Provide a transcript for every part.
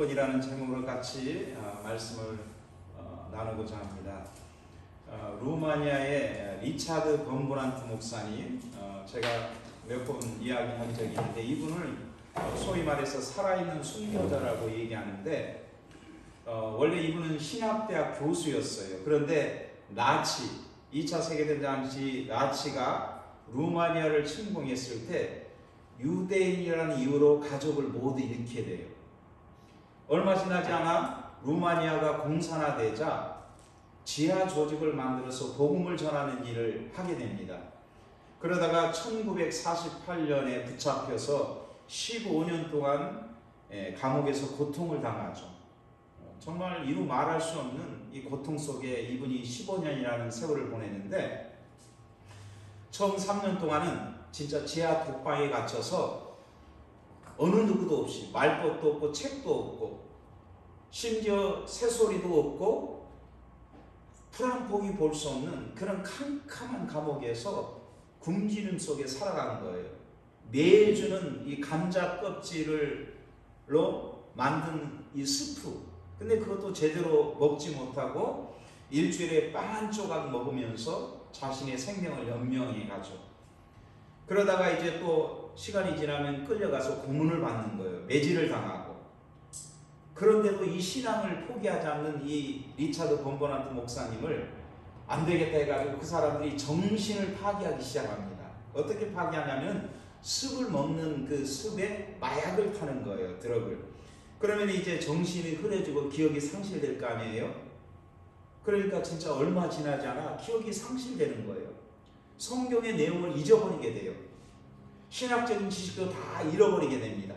번이라는 제목으로 같이 말씀을 나누고자 합니다. 루마니아의 리차드 범브란트 목사님, 제가 몇 번 이야기한 적이 있는데 이분을 소위 말해서 살아있는 순교자라고 얘기하는데 원래 이분은 신학대학 교수였어요. 그런데 2차 세계대전 당시 나치가 루마니아를 침공했을 때 유대인이라는 이유로 가족을 모두 잃게 돼요. 얼마 지나지 않아 루마니아가 공산화되자 지하 조직을 만들어서 복음을 전하는 일을 하게 됩니다. 그러다가 1948년에 붙잡혀서 15년 동안 감옥에서 고통을 당하죠. 정말 이루 말할 수 없는 이 고통 속에 이분이 15년이라는 세월을 보냈는데 처음 3년 동안은 진짜 지하 독방에 갇혀서 어느 누구도 없이 말 것도 없고 책도 없고 심지어 새소리도 없고 풀 한 폭이 볼 수 없는 그런 캄캄한 감옥에서 굶주림 속에 살아가는 거예요. 매일 주는 이 감자 껍질로 만든 이 스프, 근데 그것도 제대로 먹지 못하고 일주일에 빵 한 조각 먹으면서 자신의 생명을 연명해 가죠. 그러다가 이제 또 시간이 지나면 끌려가서 고문을 받는 거예요. 매질을 당하고. 그런데도 이 신앙을 포기하지 않는 이 리차드 범버란트 목사님을 안 되겠다 해가지고 그 사람들이 정신을 파괴하기 시작합니다. 어떻게 파괴하냐면 습을 먹는 그 습에 마약을 타는 거예요. 드럭을. 그러면 이제 정신이 흐려지고 기억이 상실될 거 아니에요? 그러니까 진짜 얼마 지나지 않아 기억이 상실되는 거예요. 성경의 내용을 잊어버리게 돼요. 신학적인 지식도 다 잃어버리게 됩니다.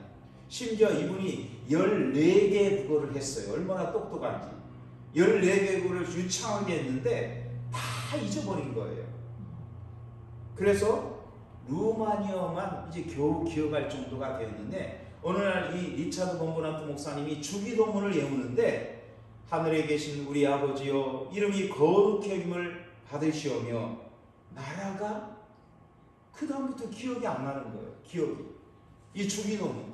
심지어 이분이 14개의 국어를 했어요. 얼마나 똑똑한지. 14개의 국어를 유창하게 했는데 다 잊어버린 거예요. 그래서 루마니아만 이제 겨우 기억할 정도가 되었는데 어느 날 이 리차드 범브란트 목사님이 주기도문을 외우는데 하늘에 계신 우리 아버지여 이름이 거룩히 여김을 받으시오며 나라가 그 다음부터 기억이 안 나는 거예요. 기억이. 이 주기도문.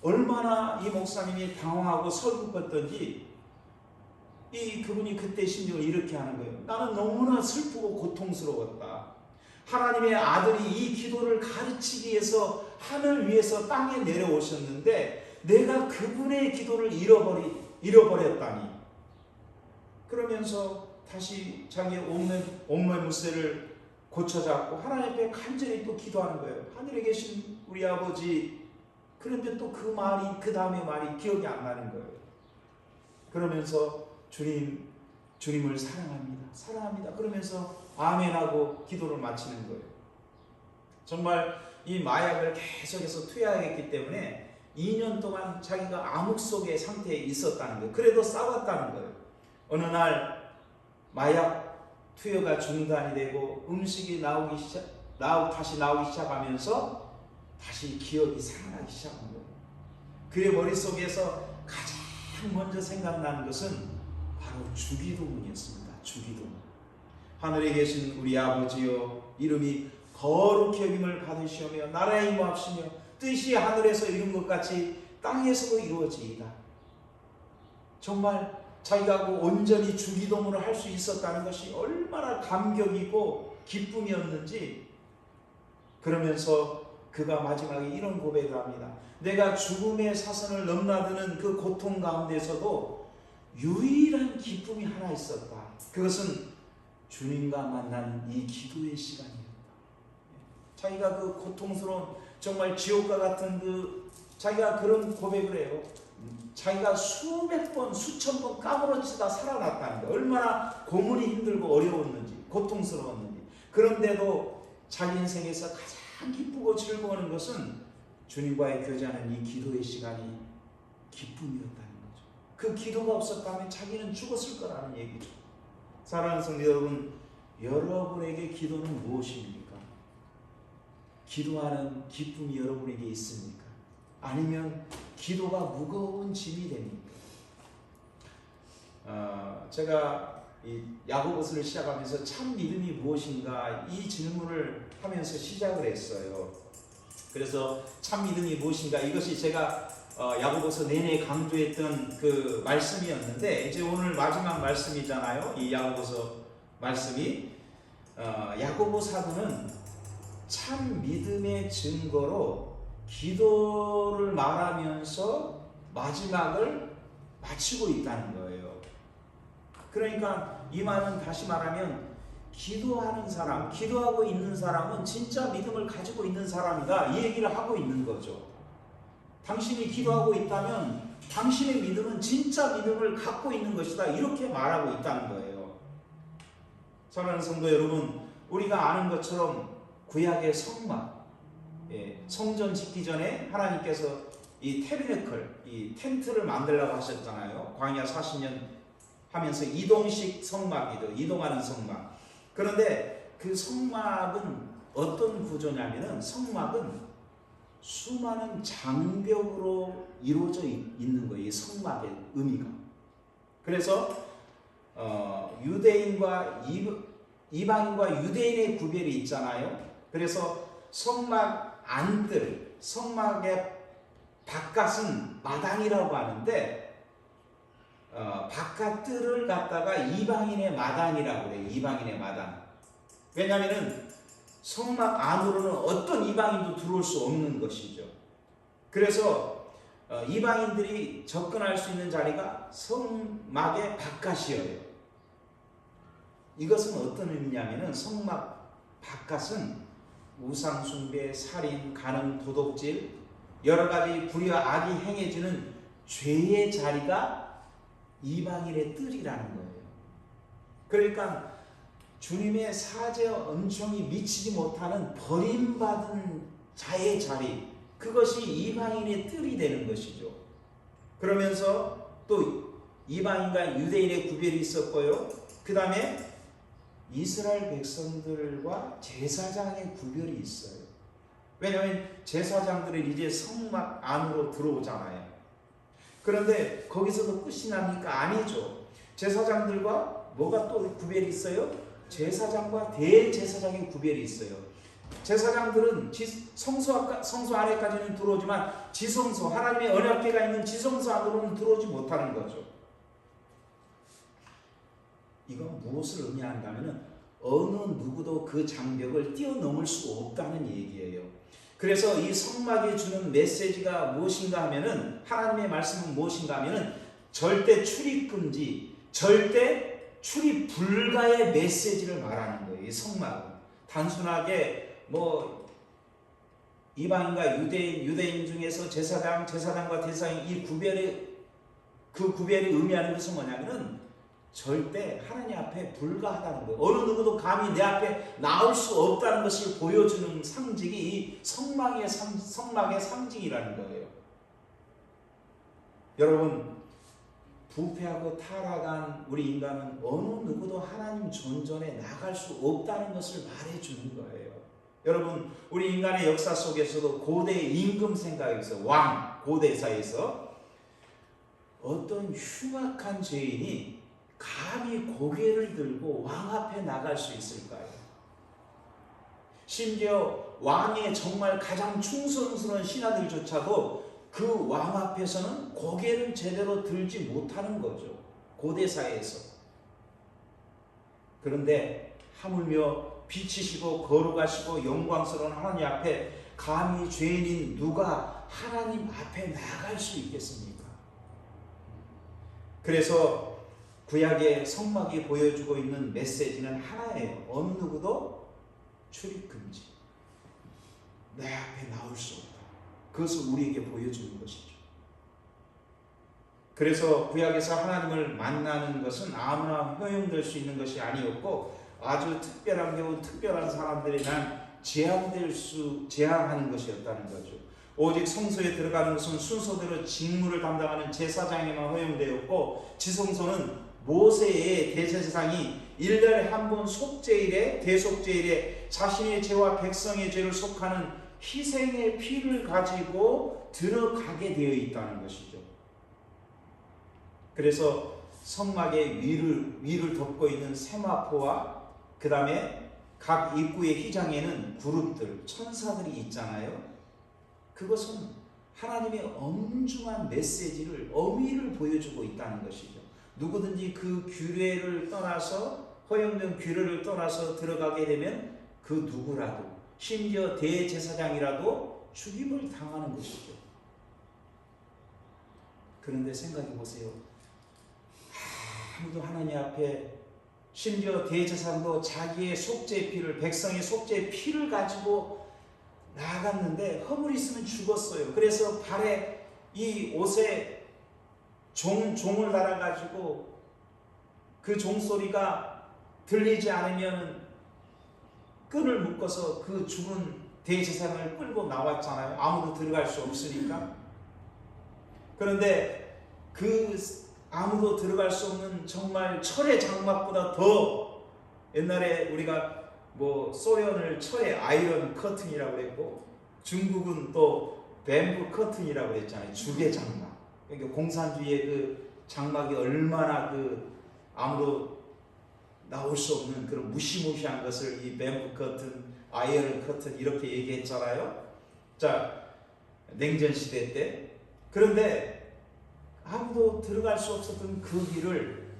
얼마나 이 목사님이 당황하고 설국었던지 그분이 그때 심정을 이렇게 하는 거예요. 나는 너무나 슬프고 고통스러웠다. 하나님의 아들이 이 기도를 가르치기 위해서 하늘 위에서 땅에 내려오셨는데 내가 그분의 기도를 잃어버렸다니. 그러면서 다시 자기의 온몸의 무쇠를 고쳐잡고 하나님 앞에 간절히 또 기도하는 거예요. 하늘에 계신 우리 아버지. 그런데 또 그 말이 그 다음에 말이 기억이 안 나는 거예요. 그러면서 주님을 사랑합니다. 그러면서 아멘하고 기도를 마치는 거예요. 정말 이 마약을 계속해서 투여했기 때문에 2년 동안 자기가 암흑 속의 상태에 있었다는 거예요. 그래도 싸웠다는 거예요. 어느 날 마약 투여가 중단이 되고 음식이 다시 나오기 시작하면서 다시 기억이 살아나기 시작한 거예요. 그의 머릿속에서 가장 먼저 생각나는 것은 바로 주기도문이었습니다. 주기도문. 하늘에 계신 우리 아버지여 이름이 거룩히 여김을 받으시오며 나라에 임하옵시며 뜻이 하늘에서 이룬 것 같이 땅에서도 이루어지이다. 정말 자기가 온전히 주기도문을 할 수 있었다는 것이 얼마나 감격이고 기쁨이었는지. 그러면서 그가 마지막에 이런 고백을 합니다. 내가 죽음의 사선을 넘나드는 그 고통 가운데서도 유일한 기쁨이 하나 있었다. 그것은 주님과 만나는 이 기도의 시간이었다. 자기가 그 고통스러운 정말 지옥과 같은 자기가 그런 고백을 해요. 자기가 수백 번 수천 번 까무러치다 살아났다는 거. 얼마나 고문이 힘들고 어려웠는지 고통스러웠는지. 그런데도 자기 인생에서 가장 기쁘고 즐거워하는 것은 주님과의 교제하는 이 기도의 시간이 기쁨이었다는 거죠. 그 기도가 없었다면 자기는 죽었을 거라는 얘기죠. 사랑하는 성도 여러분, 여러분에게 기도는 무엇입니까? 기도하는 기쁨이 여러분에게 있습니까? 아니면 기도가 무거운 짐이 됩니까? 제가 이 야고보서를 시작하면서 참 믿음이 무엇인가 이 질문을 하면서 시작을 했어요. 그래서 참 믿음이 무엇인가, 이것이 제가 야고보서 내내 강조했던 그 말씀이었는데 이제 오늘 마지막 말씀이잖아요. 이 야고보서 말씀이 야고보 사도는 참 믿음의 증거로 기도를 말하면서 마지막을 마치고 있다는 거예요. 그러니까 이 말은 다시 말하면 기도하는 사람, 기도하고 있는 사람은 진짜 믿음을 가지고 있는 사람이다, 이 얘기를 하고 있는 거죠. 당신이 기도하고 있다면 당신의 믿음은 진짜 믿음을 갖고 있는 것이다, 이렇게 말하고 있다는 거예요. 사랑하는 성도 여러분, 우리가 아는 것처럼 구약의 성막, 성전 짓기 전에 하나님께서 이 태비네클, 이 텐트를 만들라고 하셨잖아요. 광야 40년 하면서 이동식 성막이죠. 이동하는 성막. 그런데 그 성막은 어떤 구조냐면은, 성막은 수많은 장벽으로 이루어져 있는 거예요. 이 성막의 의미가. 그래서 유대인과 이방인과 유대인의 구별이 있잖아요. 그래서 성막 안뜰, 성막의 바깥은 마당이라고 하는데 바깥 뜰을 갖다가 이방인의 마당이라고 그래요. 이방인의 마당. 왜냐하면 성막 안으로는 어떤 이방인도 들어올 수 없는 것이죠. 그래서 이방인들이 접근할 수 있는 자리가 성막의 바깥이에요. 이것은 어떤 의미냐면은, 성막 바깥은 우상 숭배, 살인, 간음, 도둑질, 여러 가지 불의와 악이 행해지는 죄의 자리가 이방인의 뜰이라는 거예요. 그러니까 주님의 사죄 은총이 미치지 못하는 버림받은 자의 자리, 그것이 이방인의 뜰이 되는 것이죠. 그러면서 또 이방인과 유대인의 구별이 있었고요. 그 다음에 이스라엘 백성들과 제사장의 구별이 있어요. 왜냐하면 제사장들은 이제 성막 안으로 들어오잖아요. 그런데 거기서도 끝이 납니까? 아니죠. 제사장들과 뭐가 또 구별이 있어요? 제사장과 대제사장의 구별이 있어요. 제사장들은 성소 안에까지는 들어오지만 지성소, 하나님의 언약궤가 있는 지성소 안으로는 들어오지 못하는 거죠. 이건 무엇을 의미한다면, 어느 누구도 그 장벽을 뛰어넘을 수 없다는 얘기예요. 그래서 이 성막이 주는 메시지가 무엇인가 하면은, 하나님의 말씀은 무엇인가 하면은 절대 출입 금지, 절대 출입 불가의 메시지를 말하는 거예요. 이 성막은 단순하게 뭐 이방인과 유대인 중에서 제사장과 대사장, 이 구별이 의미하는 것은 뭐냐면은 절대 하나님 앞에 불가하다는 거예요. 어느 누구도 감히 내 앞에 나올 수 없다는 것을 보여주는 상징이 이 성막의 상징이라는 거예요. 여러분, 부패하고 타락한 우리 인간은 어느 누구도 하나님 존전에 나갈 수 없다는 것을 말해주는 거예요. 여러분, 우리 인간의 역사 속에서도 고대 임금 생각에서 왕, 고대사에서 어떤 흉악한 죄인이 감히 고개를 들고 왕 앞에 나갈 수 있을까요? 심지어 왕의 정말 가장 충성스러운 신하들조차도 그 왕 앞에서는 고개를 제대로 들지 못하는 거죠. 고대사회에서. 그런데 하물며 빛이시고 거룩하시고 영광스러운 하나님 앞에 감히 죄인인 누가 하나님 앞에 나갈 수 있겠습니까? 그래서 구약의 성막이 보여주고 있는 메시지는 하나예요. 어느 누구도 출입 금지, 내 앞에 나올 수 없다. 그것을 우리에게 보여주는 것이죠. 그래서 구약에서 하나님을 만나는 것은 아무나 허용될 수 있는 것이 아니었고, 아주 특별한 경우 특별한 사람들에만 제한하는 것이었다는 거죠. 오직 성소에 들어가는 것은 순서대로 직무를 담당하는 제사장에만 허용되었고, 지성소는 모세의 대제사장이 1년에 한 번 속죄일에, 대속죄일에 자신의 죄와 백성의 죄를 속하는 희생의 피를 가지고 들어가게 되어 있다는 것이죠. 그래서 성막의 위를 덮고 있는 세마포와 그 다음에 각 입구의 휘장에는 그룹들, 천사들이 있잖아요. 그것은 하나님의 엄중한 메시지를, 어미를 보여주고 있다는 것이죠. 누구든지 그 규례를 떠나서, 허용된 규례를 떠나서 들어가게 되면 그 누구라도, 심지어 대제사장이라도 죽임을 당하는 것이죠. 그런데 생각해 보세요. 아무도 하나님 앞에, 심지어 대제사장도 자기의 속죄의 피를, 백성의 속죄의 피를 가지고 나갔는데 허물이 있으면 죽었어요. 그래서 발에, 이 옷에 종을 달아가지고 그 종소리가 들리지 않으면 끈을 묶어서 그 죽은 대제사장을 끌고 나왔잖아요. 아무도 들어갈 수 없으니까. 그런데 그 아무도 들어갈 수 없는 정말 철의 장막보다 더, 옛날에 우리가 소련을 철의 아이런 커튼이라고 그랬고, 중국은 또 뱀부 커튼이라고 그랬잖아요. 죽의 장막. 그러니까 공산주의의 그 장막이 얼마나 아무도 나올 수 없는 그런 무시무시한 것을 이 뱀부 커튼, 아이언 커튼 이렇게 얘기했잖아요. 자, 냉전 시대 때. 그런데 아무도 들어갈 수 없었던 그 길을,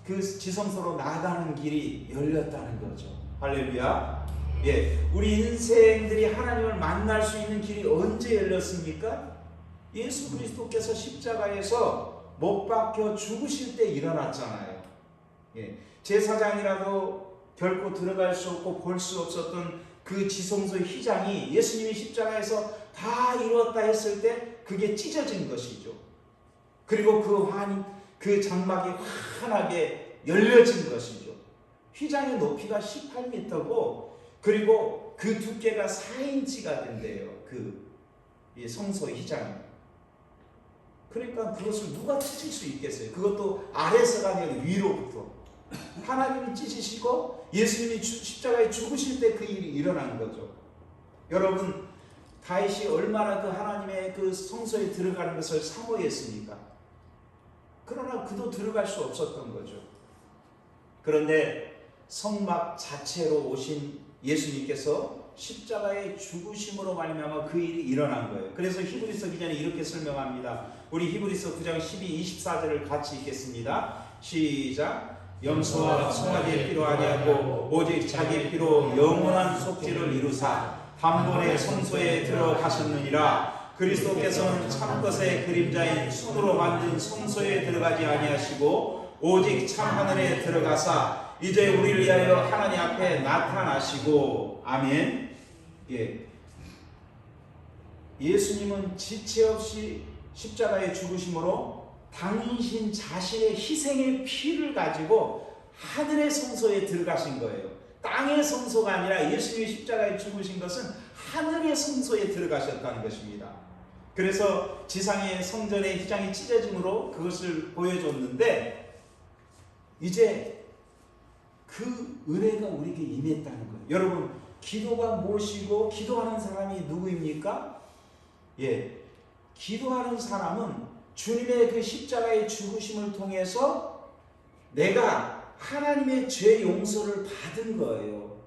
그 지성소로 나가는 길이 열렸다는 거죠. 할렐루야. 예, 우리 인생들이 하나님을 만날 수 있는 길이 언제 열렸습니까? 예수 그리스도께서 십자가에서 못 박혀 죽으실 때 일어났잖아요. 예, 제사장이라도 결코 들어갈 수 없고 볼 수 없었던 그 지성소의 휘장이 예수님이 십자가에서 다 이루었다 했을 때 그게 찢어진 것이죠. 그리고 그 장막이 환하게 열려진 것이죠. 휘장의 높이가 18m고 그리고 그 두께가 4인치가 된대요. 이 성소의 휘장이. 그러니까 그것을 누가 찢을 수 있겠어요? 그것도 아래서가 아니라 위로부터. 하나님이 찢으시고 예수님이 십자가에 죽으실 때 그 일이 일어난 거죠. 여러분, 다윗이 얼마나 그 하나님의 그 성소에 들어가는 것을 사모했습니까? 그러나 그도 들어갈 수 없었던 거죠. 그런데 성막 자체로 오신 예수님께서 십자가의 죽으심으로 말미암아 그 일이 일어난 거예요. 그래서 히브리서 기자는 이렇게 설명합니다. 우리 히브리서 9장 12, 24절을 같이 읽겠습니다. 시작. 염소와 송아지의 피로 아니하고 오직 자기 피로 영원한 속죄를 이루사 단번에 성소에 들어가셨느니라. 그리스도께서는 참것의 그림자인 손으로 만든 성소에 들어가지 아니하시고 오직 참하늘에 들어가사 이제 우리를 위하여 하나님 앞에 나타나시고. 아멘. 예. 예수님은 지체 없이 십자가에 죽으심으로 당신 자신의 희생의 피를 가지고 하늘의 성소에 들어가신 거예요. 땅의 성소가 아니라 예수님이 십자가에 죽으신 것은 하늘의 성소에 들어가셨다는 것입니다. 그래서 지상의 성전의 휘장이 찢어짐으로 그것을 보여줬는데 이제 그 은혜가 우리에게 임했다는 거예요. 여러분, 기도가 무엇이고 기도하는 사람이 누구입니까? 예, 기도하는 사람은 주님의 그 십자가의 죽으심을 통해서 내가 하나님의 죄 용서를 받은 거예요.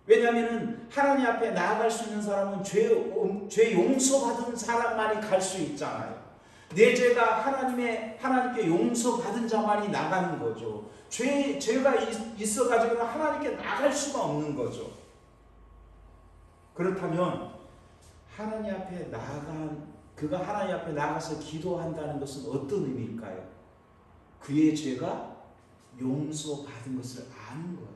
왜냐하면 하나님 앞에 나아갈 수 있는 사람은 죄 용서받은 사람만이 갈 수 있잖아요. 내 죄가 하나님께 용서받은 자만이 나가는 거죠. 죄가 있어가지고는 하나님께 나갈 수가 없는 거죠. 그렇다면 그가 하나님 앞에 나가서 기도한다는 것은 어떤 의미일까요? 그의 죄가 용서받은 것을 아는 거예요.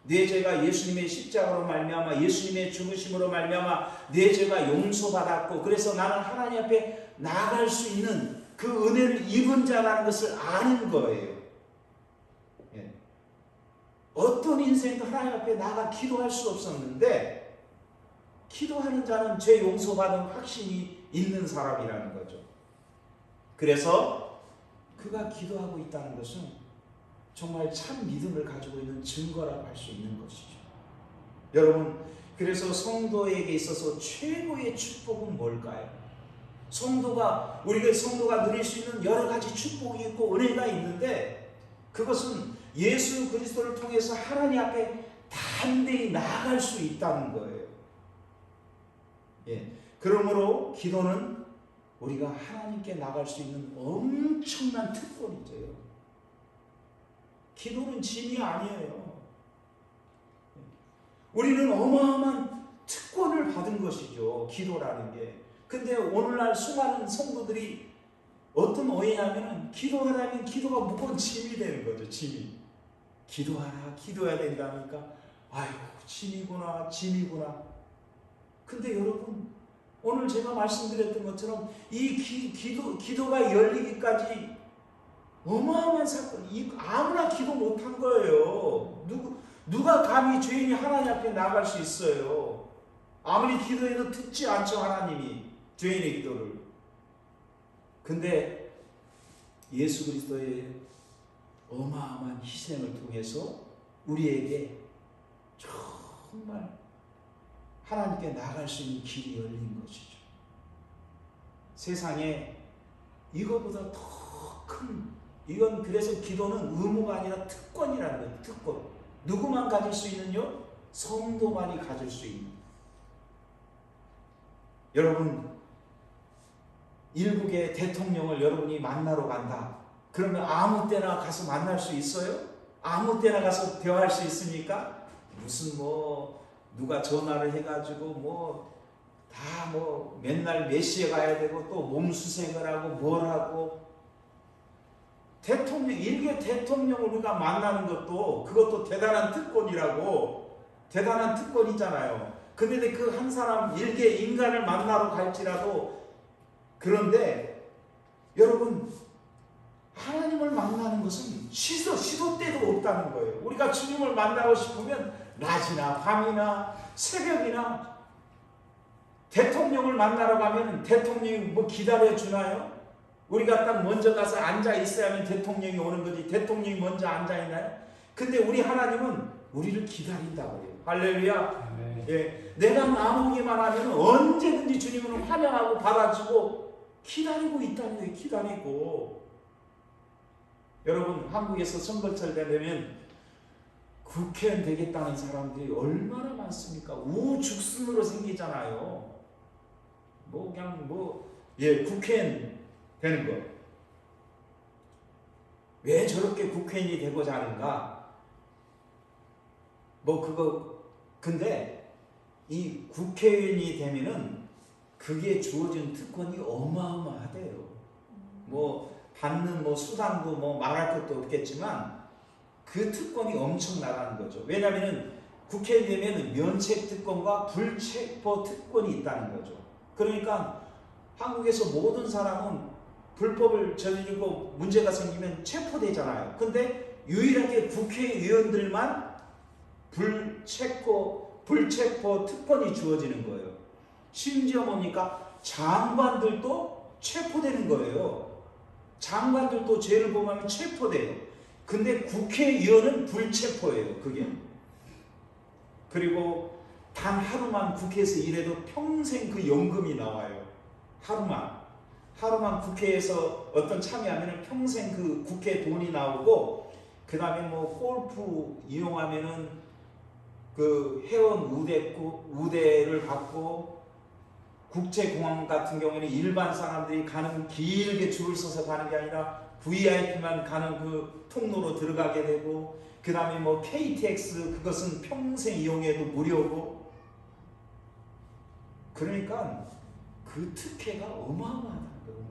내 죄가 예수님의 십자가로 말미암아 예수님의 죽으심으로 말미암아 내 죄가 용서받았고 그래서 나는 하나님 앞에 나아갈 수 있는 그 은혜를 입은 자라는 것을 아는 거예요. 예. 어떤 인생도 하나님 앞에 나가 기도할 수 없었는데 기도하는 자는 죄 용서받은 확신이 있는 사람이라는 거죠. 그래서 그가 기도하고 있다는 것은 정말 참 믿음을 가지고 있는 증거라고 할 수 있는 것이죠. 여러분, 그래서 성도에게 있어서 최고의 축복은 뭘까요? 우리가 성도가 누릴 수 있는 여러 가지 축복이 있고 은혜가 있는데 그것은 예수 그리스도를 통해서 하나님 앞에 담대히 나아갈 수 있다는 거예요. 예. 그러므로 기도는 우리가 하나님께 나갈 수 있는 엄청난 특권이죠. 기도는 짐이 아니에요. 우리는 어마어마한 특권을 받은 것이죠. 기도라는 게. 근데 오늘날 수많은 성도들이 어떤 오해냐면은 기도하라면 기도가 무거운 짐이 되는 거죠. 짐이. 기도하라, 기도해야 된다니까. 아이고, 짐이구나, 짐이구나. 근데 여러분, 오늘 제가 말씀드렸던 것처럼 이 기도가 열리기까지 어마어마한 사건, 아무나 기도 못한 거예요. 누가 감히 죄인이 하나님 앞에 나갈 수 있어요? 아무리 기도해도 듣지 않죠, 하나님이 죄인의 기도를. 근데 예수 그리스도의 어마어마한 희생을 통해서 우리에게 정말 하나님께 나갈 수 있는 길이 열린 것이죠. 세상에 이거보다 더 큰, 이건 그래서 기도는 의무가 아니라 특권이라는 거예요. 특권. 누구만 가질 수 있는요? 성도만이 가질 수 있는. 여러분, 일국의 대통령을 여러분이 만나러 간다. 그러면 아무 때나 가서 만날 수 있어요? 아무 때나 가서 대화할 수 있습니까? 무슨 누가 전화를 해가지고 다 맨날 몇 시에 가야 되고 또 몸수색을 하고 뭘 하고. 일개 대통령을 우리가 만나는 그것도 대단한 특권이라고. 대단한 특권이잖아요. 근데 그 한 사람 일개 인간을 만나러 갈지라도, 그런데 여러분, 하나님을 만나는 것은 시도 때도 없다는 거예요. 우리가 주님을 만나고 싶으면 낮이나 밤이나 새벽이나. 대통령을 만나러 가면 대통령이 기다려 주나요? 우리가 딱 먼저 가서 앉아 있어야 하면 대통령이 오는 거지. 대통령이 먼저 앉아 있나요? 근데 우리 하나님은 우리를 기다린다고 해요. 할렐루야. 예, 내가 나오기만 하면 언제든지 주님은 환영하고 받아주고 기다리고 있다는 거예요. 기다리고. 여러분, 한국에서 선거철 되면 국회의원 되겠다는 사람들이 얼마나 많습니까? 우죽순으로 생기잖아요. 국회의원 되는 거. 왜 저렇게 국회의원이 되고자 하는가? 근데 이 국회의원이 되면은 그게 주어진 특권이 어마어마하대요. 받는 수당도 말할 것도 없겠지만 그 특권이 엄청나다는 거죠. 왜냐하면 국회의원이 되면 면책 특권과 불체포 특권이 있다는 거죠. 그러니까 한국에서 모든 사람은 불법을 저지르고 문제가 생기면 체포되잖아요. 근데 유일하게 국회의원들만 불체포 특권이 주어지는 거예요. 심지어 장관들도 체포되는 거예요. 장관들도 죄를 범하면 체포돼요. 근데 국회의원은 불체포예요. 그게. 그리고 단 하루만 국회에서 일해도 평생 그 연금이 나와요. 하루만 국회에서 어떤 참여하면 평생 그 국회 돈이 나오고, 그 다음에 골프 이용하면은 그 회원 우대를 받고, 국제공항 같은 경우에는 일반 사람들이 가는 길게 줄을 서서 가는 게 아니라 VIP만 가는 그 통로로 들어가게 되고, 그 다음에 KTX 그것은 평생 이용해도 무료고. 그러니까 그 특혜가 어마어마하다는 거예요.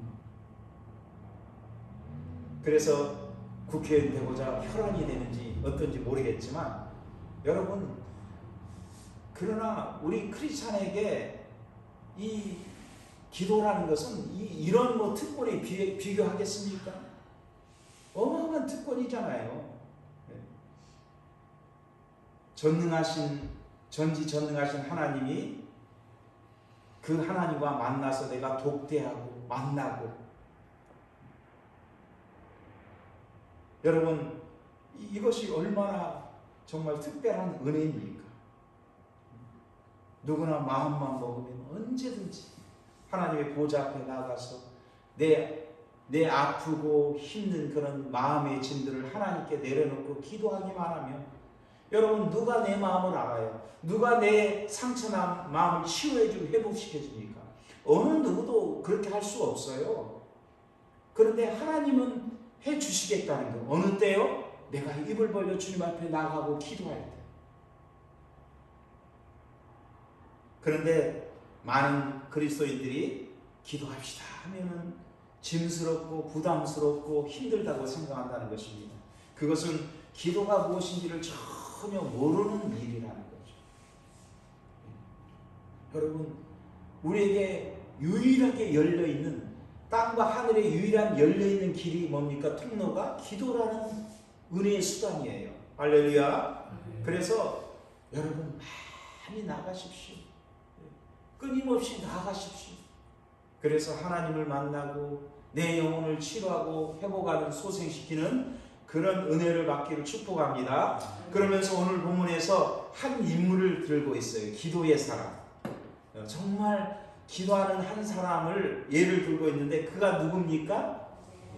그래서 국회의원 되고자 혈안이 되는지 어떤지 모르겠지만, 여러분, 그러나 우리 크리스찬에게 이 기도라는 것은 이런 특권에 비교하겠습니까? 어마어마한 특권이잖아요. 전지전능하신 하나님이 그 하나님과 만나서 내가 독대하고 만나고. 여러분, 이것이 얼마나 정말 특별한 은혜입니까? 누구나 마음만 먹으면 언제든지 하나님의 보좌 앞에 나가서 내 아프고 힘든 그런 마음의 짐들을 하나님께 내려놓고 기도하기만 하면, 여러분, 누가 내 마음을 알아요? 누가 내 상처난 마음을 치유해주고 회복시켜줍니까? 어느 누구도 그렇게 할 수 없어요. 그런데 하나님은 해 주시겠다는 거예요. 어느 때요? 내가 입을 벌려 주님 앞에 나가고 기도할 때. 그런데 많은 그리스도인들이 기도합시다 하면은 짐스럽고 부담스럽고 힘들다고 생각한다는 것입니다. 그것은 기도가 무엇인지를 전혀 모르는 일이라는 거죠. 여러분, 우리에게 유일하게 열려있는, 땅과 하늘에 유일한 열려있는 길이 뭡니까? 통로가 기도라는 은혜의 수단이에요. 할렐루야. 그래서 여러분 많이 나가십시오. 끊임없이 나가십시오. 그래서 하나님을 만나고 내 영혼을 치료하고 회복하는, 소생시키는 그런 은혜를 받기를 축복합니다. 그러면서 오늘 본문에서 한 인물을 들고 있어요. 기도의 사람. 정말 기도하는 한 사람을 예를 들고 있는데 그가 누굽니까?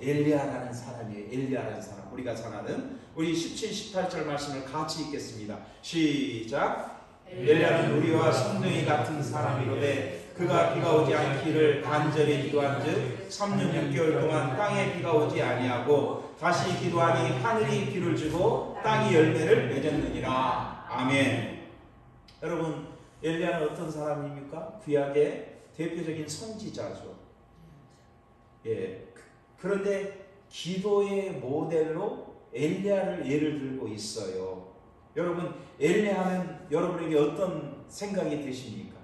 엘리야라는 사람이에요. 엘리야라는 사람. 우리가 잘 아는 우리 17, 18절 말씀을 같이 읽겠습니다. 시작. 엘리야는 우리와 성령이 같은 사람이로되 그가 비가 오지 않기를 간절히 기도한즉 3년 6개월 동안 땅에 비가 오지 아니하고 다시 기도하니 하늘이 비를 주고 땅이 열매를 맺었느니라. 아멘. 여러분, 엘리야는 어떤 사람입니까? 구약의 대표적인 선지자죠. 예. 그런데 기도의 모델로 엘리야를 예를 들고 있어요. 여러분, 엘리야는 여러분에게 어떤 생각이 드십니까?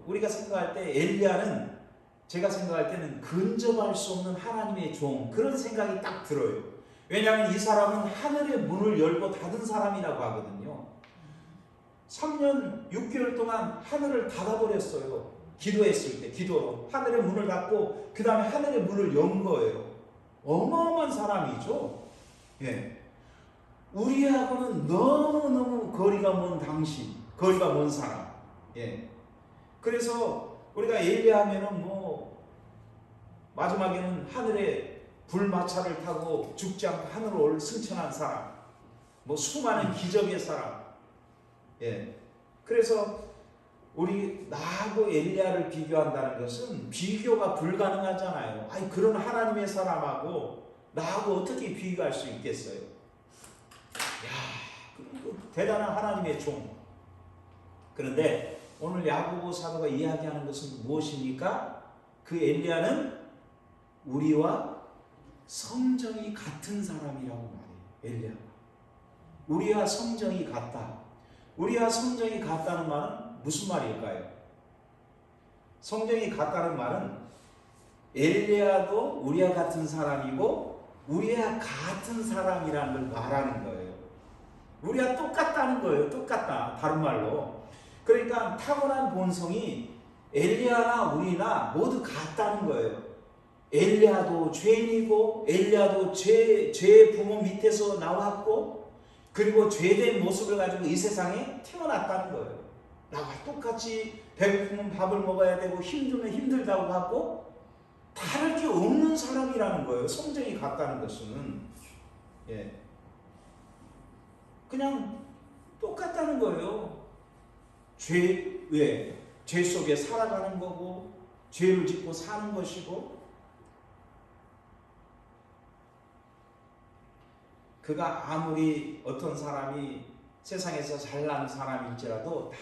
우리가 생각할 때 엘리야는, 제가 생각할 때는 근접할 수 없는 하나님의 종, 그런 생각이 딱 들어요. 왜냐하면 이 사람은 하늘의 문을 열고 닫은 사람이라고 하거든요. 3년 6개월 동안 하늘을 닫아버렸어요. 기도했을 때, 기도로 하늘의 문을 닫고 그 다음에 하늘의 문을 연 거예요. 어마어마한 사람이죠. 예. 우리하고는 너무너무 거리가 먼 당신, 거리가 먼 사람. 예. 그래서 우리가 엘리야 하면은 뭐 마지막에는 하늘에 불마차를 타고 죽지 않고 하늘을 승천한 사람, 뭐 수많은 기적의 사람. 예. 그래서 우리 나하고 엘리야를 비교한다는 것은 비교가 불가능하잖아요. 아니, 그런 하나님의 사람하고 나하고 어떻게 비교할 수 있겠어요? 야, 대단한 하나님의 종. 그런데 오늘 야고보 사도가 이야기하는 것은 무엇입니까? 그 엘리야는 우리와 성정이 같은 사람이라고 말해요. 엘리야가 우리와 성정이 같다. 우리와 성정이 같다는 말은 무슨 말일까요? 성정이 같다는 말은 엘리야도 우리와 같은 사람이고 우리와 같은 사람이라는 걸 말하는 거예요. 우리와 똑같다는 거예요. 똑같다. 다른 말로. 그러니까 타고난 본성이 엘리야나 우리나 모두 같다는 거예요. 엘리야도 죄인이고 엘리야도 죄의 부모 밑에서 나왔고 그리고 죄된 모습을 가지고 이 세상에 태어났다는 거예요. 나와 똑같이 배고프면 밥을 먹어야 되고 힘들면 힘들다고 하고 다를 게 없는 사람이라는 거예요. 성정이 같다는 것은. 예. 그냥 똑같다는 거예요. 죄 속에 살아가는 거고 죄를 짓고 사는 것이고 그가 아무리 어떤 사람이 세상에서 잘난 사람일지라도 다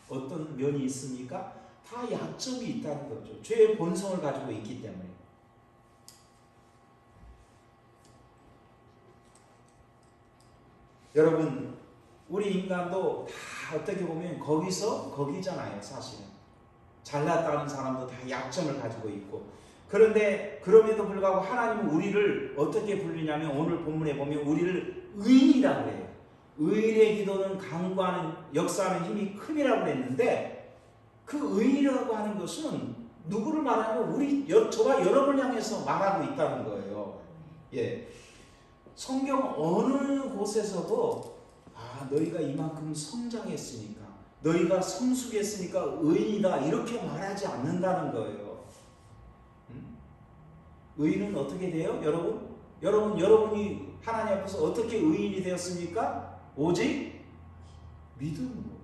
어떤 면이 있습니까? 다 약점이 있다는 거죠. 죄의 본성을 가지고 있기 때문에. 여러분, 우리 인간도 다 어떻게 보면 거기서 거기잖아요. 사실은 잘났다는 사람도 다 약점을 가지고 있고. 그런데 그럼에도 불구하고 하나님은 우리를 어떻게 불리냐면 오늘 본문에 보면 우리를 의인이라고 해요. 의인의 기도는 강구하는 역사하는 힘이 큼이라고 했는데 그 의인이라고 하는 것은 누구를 말하면 저와 여러분을 향해서 말하고 있다는 거예요. 예. 성경 어느 곳에서도 너희가 이만큼 성장했으니까 너희가 성숙했으니까 의인이다 이렇게 말하지 않는다는 거예요. 의인은 어떻게 돼요? 여러분이 하나님 앞에서 어떻게 의인이 되었습니까? 오직 믿음으로.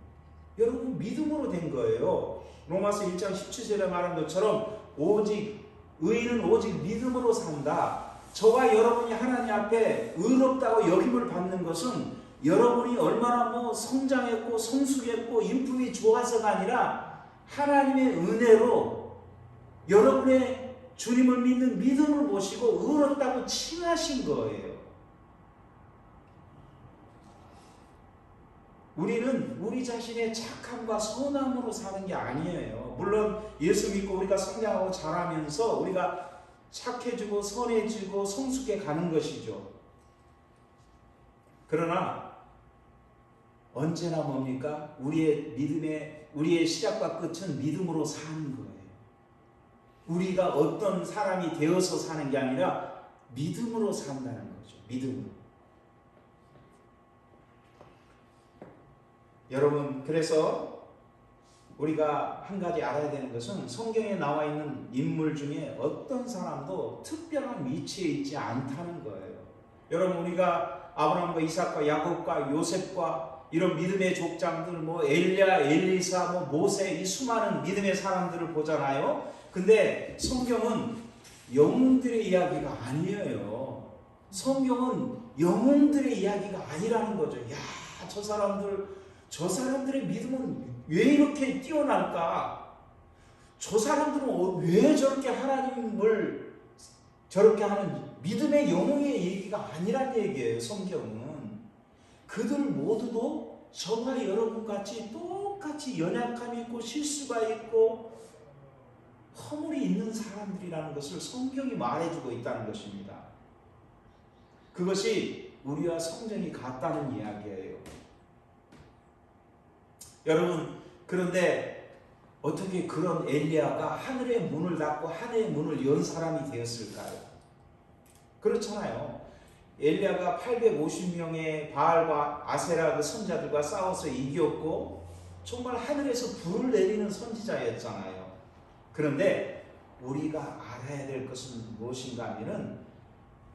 여러분 믿음으로 된 거예요. 로마서 1장 17절에 말한 것처럼 오직 의인은 오직 믿음으로 산다. 저와 여러분이 하나님 앞에 의롭다고 여김을 받는 것은 여러분이 얼마나 성장했고 성숙했고 인품이 좋아서가 아니라 하나님의 은혜로 여러분의 주님을 믿는 믿음을 보시고 의롭다고 칭하신 거예요. 우리는 우리 자신의 착함과 선함으로 사는 게 아니에요. 물론 예수 믿고 우리가 성장하고 자라면서 우리가 착해지고 선해지고 성숙해 가는 것이죠. 그러나 언제나 뭡니까? 우리의 시작과 끝은 믿음으로 사는 거예요. 우리가 어떤 사람이 되어서 사는 게 아니라 믿음으로 산다는 거죠. 믿음으로. 여러분, 그래서 우리가 한 가지 알아야 되는 것은 성경에 나와 있는 인물 중에 어떤 사람도 특별한 위치에 있지 않다는 거예요. 여러분, 우리가 아브라함과 이삭과 야곱과 요셉과 이런 믿음의 족장들, 엘리야, 엘리사, 모세, 이 수많은 믿음의 사람들을 보잖아요. 근데 성경은 영웅들의 이야기가 아니에요. 성경은 영웅들의 이야기가 아니라는 거죠. 야, 저 사람들의 믿음은 왜 이렇게 뛰어날까? 저 사람들은 왜 저렇게 하나님을 저렇게 하는 믿음의 영웅의 얘기가 아니란 얘기예요. 성경은. 그들 모두도 저와 여러분같이 똑같이 연약함이 있고 실수가 있고 허물이 있는 사람들이라는 것을 성경이 말해주고 있다는 것입니다. 그것이 우리와 성전이 같다는 이야기예요. 여러분, 그런데 어떻게 그런 엘리야가 하늘의 문을 닫고 하늘의 문을 연 사람이 되었을까요? 그렇잖아요. 엘리야가 850명의 바알과 아세라 그 선자들과 싸워서 이겼고 정말 하늘에서 불을 내리는 선지자였잖아요. 그런데 우리가 알아야 될 것은 무엇인가 하면은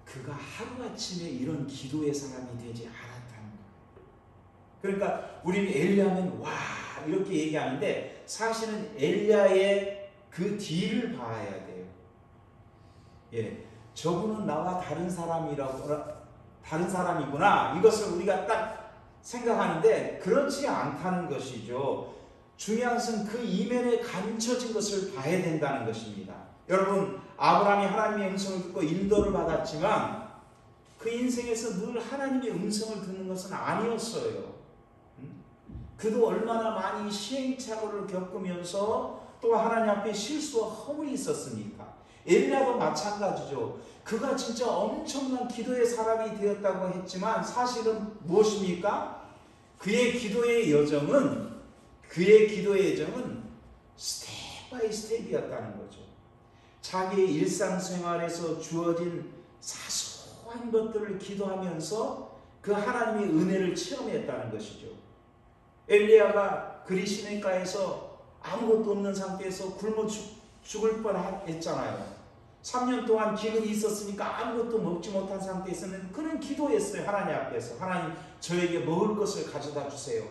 그가 하루아침에 이런 기도의 사람이 되지 않았다는 거예요. 그러니까 우리는 엘리야면 와 이렇게 얘기하는데 사실은 엘리야의 그 뒤를 봐야 돼요. 예, 저분은 나와 다른 사람이구나 이것을 우리가 딱 생각하는데 그렇지 않다는 것이죠. 중요한 것은 그 이면에 감춰진 것을 봐야 된다는 것입니다. 여러분, 아브라함이 하나님의 음성을 듣고 인도를 받았지만 그 인생에서 늘 하나님의 음성을 듣는 것은 아니었어요. 그도 얼마나 많이 시행착오를 겪으면서 또 하나님 앞에 실수와 허물이 있었습니까? 엘리야도 마찬가지죠. 그가 진짜 엄청난 기도의 사람이 되었다고 했지만 사실은 무엇입니까? 그의 기도의 여정은 스텝 바이 스텝이었다는 거죠. 자기의 일상생활에서 주어진 사소한 것들을 기도하면서 그 하나님의 은혜를 체험했다는 것이죠. 엘리야가 그리시네가에서 아무것도 없는 상태에서 굶어 죽을 뻔했잖아요. 3년 동안 기근이 있었으니까 아무것도 먹지 못한 상태에 있었는데 그는 기도했어요. 하나님 앞에서. 하나님, 저에게 먹을 것을 가져다 주세요.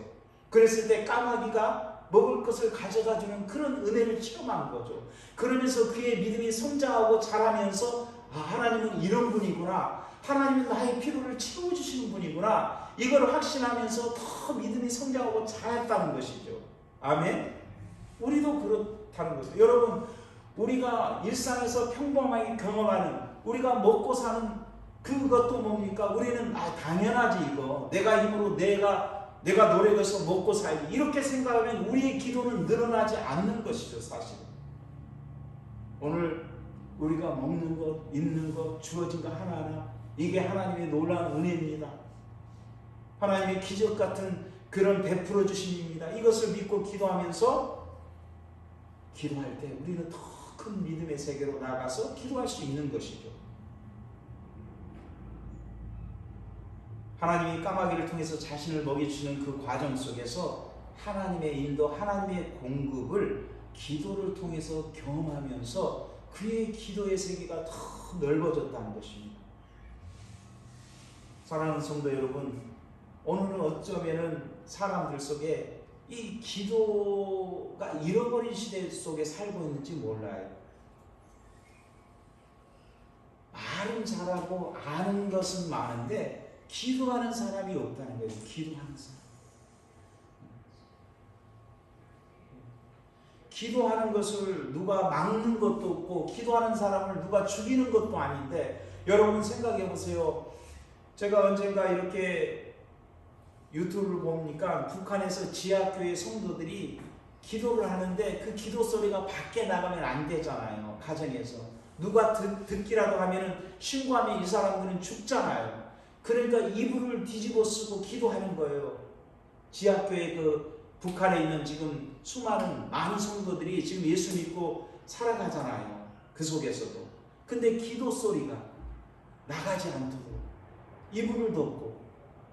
그랬을 때 까마귀가 먹을 것을 가져다 주는 그런 은혜를 체험한 거죠. 그러면서 그의 믿음이 성장하고 자라면서 하나님은 이런 분이구나. 하나님은 나의 필요를 채워주시는 분이구나. 이걸 확신하면서 더 믿음이 성장하고 자랐다는 것이죠. 아멘? 우리도 그렇다는 거죠. 여러분, 우리가 일상에서 평범하게 경험하는 우리가 먹고 사는 그것도 뭡니까? 우리는 당연하지 이거. 내가 힘으로 내가 노력해서 먹고 살기 이렇게 생각하면 우리의 기도는 늘어나지 않는 것이죠. 사실 오늘 우리가 먹는 것, 입는 것, 주어진 것 하나하나 이게 하나님의 놀라운 은혜입니다. 하나님의 기적 같은 그런 베풀어 주심입니다. 이것을 믿고 기도하면서 기도할 때 우리는 더 큰 믿음의 세계로 나가서 기도할 수 있는 것이죠. 하나님이 까마귀를 통해서 자신을 먹여주시는 그 과정 속에서 하나님의 인도, 하나님의 공급을 기도를 통해서 경험하면서 그의 기도의 세계가 더 넓어졌다는 것입니다. 사랑하는 성도 여러분, 오늘은 어쩌면은 사람들 속에 이 기도가 잃어버린 시대 속에 살고 있는지 몰라요. 말은 잘하고 아는 것은 많은데 기도하는 사람이 없다는 거예요. 기도하는 사람. 기도하는 것을 누가 막는 것도 없고 기도하는 사람을 누가 죽이는 것도 아닌데, 여러분 생각해 보세요. 제가 언젠가 이렇게 유튜브를 보니까 북한에서 지하교회 성도들이 기도를 하는데 그 기도 소리가 밖에 나가면 안 되잖아요. 가정에서 누가 듣기라도 하면은 신고하면 이 사람들은 죽잖아요. 그러니까 이불을 뒤집어 쓰고 기도하는 거예요. 지하교회 그 북한에 있는 지금 수많은 많은 성도들이 지금 예수 믿고 살아가잖아요. 그 속에서도. 근데 기도 소리가 나가지 않도록 이불을 덮고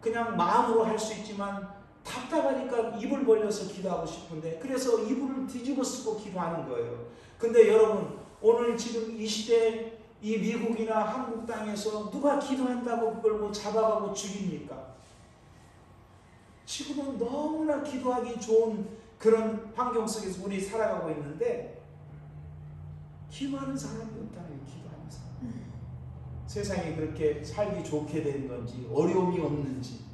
그냥 마음으로 할 수 있지만 답답하니까 입을 벌려서 기도하고 싶은데 그래서 이불을 뒤집어 쓰고 기도하는 거예요. 근데 여러분, 오늘 지금 이 시대 이 미국이나 한국 땅에서 누가 기도한다고 그걸 뭐 잡아가고 죽입니까? 지금은 너무나 기도하기 좋은 그런 환경 속에서 우리 살아가고 있는데 기도하는 사람이 없다는, 기도하는 사람. 세상이 그렇게 살기 좋게 된 건지 어려움이 없는지.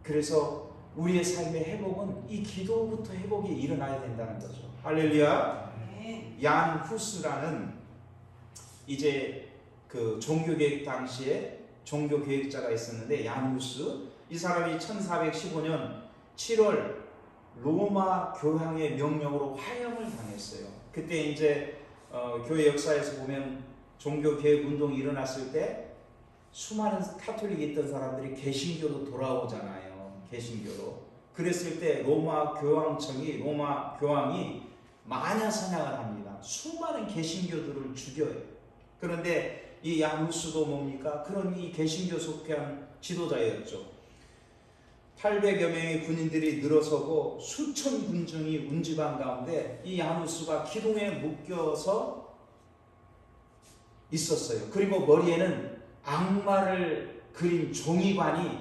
그래서 우리의 삶의 회복은 이 기도부터 회복이 일어나야 된다는 거죠. 할렐루야. 얀 후스라는 이제 그 종교개혁 당시에 종교개혁자가 있었는데, 얀 후스, 이 사람이 1415년 7월 로마 교황의 명령으로 화형을 당했어요. 그때 이제 교회 역사에서 보면 종교개혁 운동이 일어났을 때 수많은 카톨릭이 있던 사람들이 개신교로 돌아오잖아요. 개신교로. 그랬을 때 로마 교황이 마녀 사냥을 합니다. 수많은 개신교들을 죽여요. 그런데 이 야누스도 뭡니까? 그런 이 개신교 속한 지도자였죠. 800여 명의 군인들이 늘어서고 수천 군중이 운지방 가운데 이 야누스가 기둥에 묶여서 있었어요. 그리고 머리에는 악마를 그린 종이관이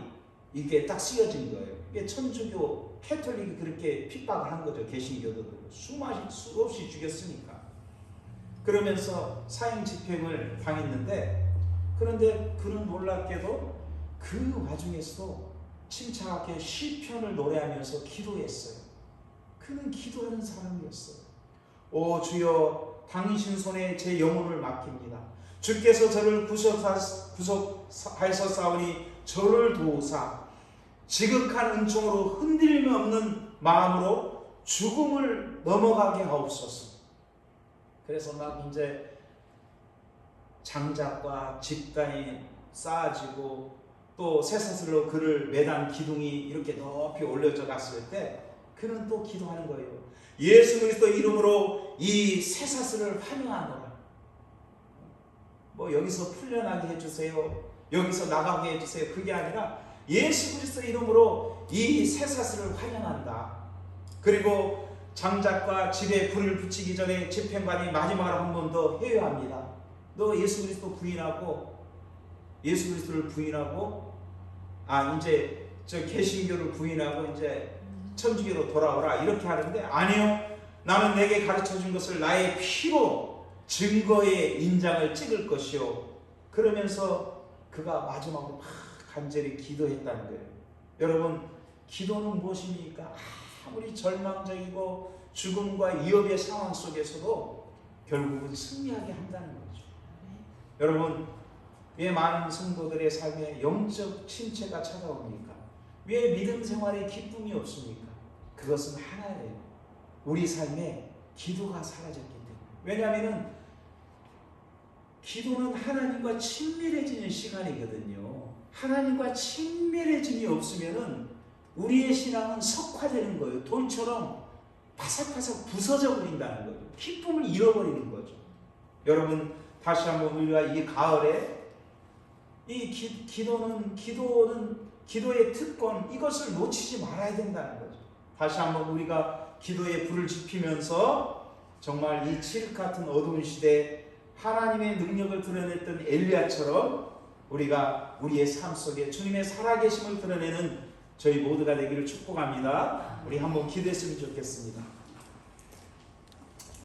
이게 딱 쓰여진 거예요. 이게 천주교 캐톨릭이 그렇게 핍박을 한 거죠. 개신교도 수 없이 죽였으니까. 그러면서 사형 집행을 당했는데, 그런데 그는 놀랍게도 그 와중에서도 침착하게 시편을 노래하면서 기도했어요. 그는 기도하는 사람이었어요. 오 주여, 당신 손에 제 영혼을 맡깁니다. 주께서 저를 구속하셨사오니 저를 도우사 지극한 은총으로 흔들림 없는 마음으로 죽음을 넘어가게 하옵소서. 그래서 막 이제 장작과 집단이 쌓아지고 또 쇠사슬로 그를 매단 기둥이 이렇게 높이 올려져 갔을 때 그는 또 기도하는 거예요. 예수 그리스도 이름으로 이 쇠사슬을 환영하노라. 뭐 여기서 풀려나게 해주세요, 여기서 나가게 해주세요, 그게 아니라 예수 그리스도 이름으로 이 쇠사슬을 환영한다. 그리고 장작과 집에 불을 붙이기 전에 집행관이 마지막으로 한 번 더 회유합니다. 너 예수 그리스도 부인하고, 예수 그리스도를 부인하고, 이제 저 개신교를 부인하고 이제 천주교로 돌아오라, 이렇게 하는데, 아니요, 나는 내게 가르쳐 준 것을 나의 피로 증거의 인장을 찍을 것이요. 그러면서 그가 마지막으로 막 간절히 기도했다는 거예요. 여러분, 기도는 무엇입니까? 아무리 절망적이고 죽음과 위협의 상황 속에서도 결국은 승리하게 한다는 거죠. 여러분, 왜 많은 성도들의 삶에 영적 침체가 찾아옵니까? 왜 믿음 생활에 기쁨이 없습니까? 그것은 하나예요. 우리 삶에 기도가 사라졌기 때문에. 왜냐하면 기도는 하나님과 친밀해지는 시간이거든요. 하나님과 친밀해짐이 없으면은 우리의 신앙은 석화되는 거예요. 돌처럼 바삭바삭 부서져 버린다는 거죠. 기쁨을 잃어버리는 거죠. 여러분, 다시 한번 우리가 이 가을에 이 기도의 특권, 이것을 놓치지 말아야 된다는 거죠. 다시 한번 우리가 기도에 불을 지피면서 정말 이 칠흑 같은 어두운 시대에 하나님의 능력을 드러냈던 엘리야처럼 우리가 우리의 삶 속에 주님의 살아계심을 드러내는 저희 모두가 되기를 축복합니다. 우리 한번 기도했으면 좋겠습니다.